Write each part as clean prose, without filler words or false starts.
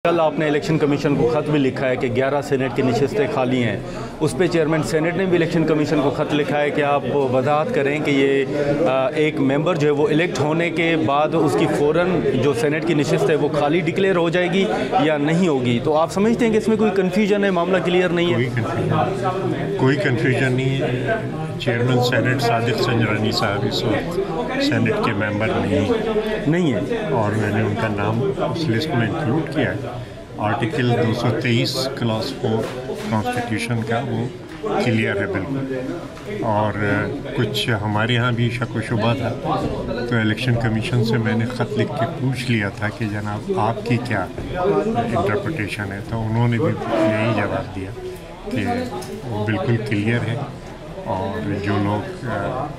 कल आपने election commission को ख़त भी लिखा है कि 11 सेनेट की नशस्तें खाली हैं। उस पर चेयरमैन सेनेट ने भी इलेक्शन कमीशन को ख़त लिखा है कि आप वजाहत करें कि ये एक मेंबर जो है वो इलेक्ट होने के बाद उसकी फ़ौरन जो सेनेट की नशस्त है वो खाली डिक्लेयर हो जाएगी या नहीं होगी। तो आप समझते हैं कि इसमें कोई कन्फ्यूजन है, मामला क्लियर नहीं है? कोई कन्फ्यूजन नहीं है। चेयरमैन सेनेट सादिक संजरानी साहब इस वक्त सेनेट के मेंबर नहीं है और मैंने उनका नाम उस लिस्ट में इंक्लूड किया है। आर्टिकल 223 क्लास 4 कॉन्स्टिट्यूशन का वो क्लियर है बिल्कुल। और कुछ हमारे यहाँ भी शक व शुबा था तो इलेक्शन कमीशन से मैंने ख़त लिख के पूछ लिया था कि जनाब आपकी क्या इंटरप्रिटेशन है, तो उन्होंने भी यही जवाब दिया कि वो बिल्कुल क्लियर है और जो लोग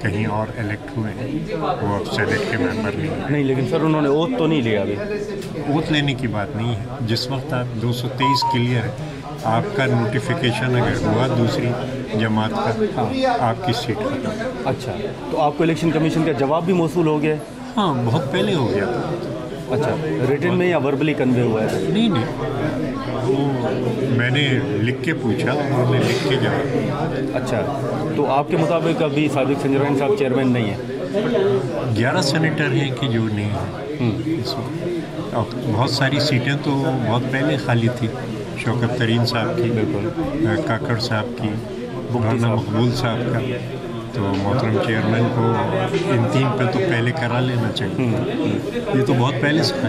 कहीं और इलेक्ट हुए हैं वो अब सेनेट के मेंबर नहीं। लेकिन सर उन्होंने ओथ तो नहीं लिया अभी। ओथ लेने की बात नहीं है। जिस वक्त आप 223 क्लियर है, आपका नोटिफिकेशन अगर हुआ दूसरी जमात का, आपकी सीट खत्म। अच्छा, तो आपको इलेक्शन कमीशन का जवाब भी मौसूल हो गया? हाँ, बहुत पहले हो गया था। अच्छा, रिटन में या वर्बली कन्वे हुआ है? नहीं, वो मैंने लिख के पूछा, उन्होंने लिख के जवाब। अच्छा, तो आपके मुताबिक अभी सादिक संजरानी साहब चेयरमैन नहीं है? 11 सेनेटर हैं कि जो नहीं है इस वक्त। और बहुत सारी सीटें तो बहुत पहले खाली थी। शौकत तरीन साहब की, बिल्कुल, काकड़ साहब की, राना मकबूल साहब का। तो मोहतरम चेयरमैन को इन 3 पे तो पहले करा लेना चाहिए। ये तो बहुत पहले से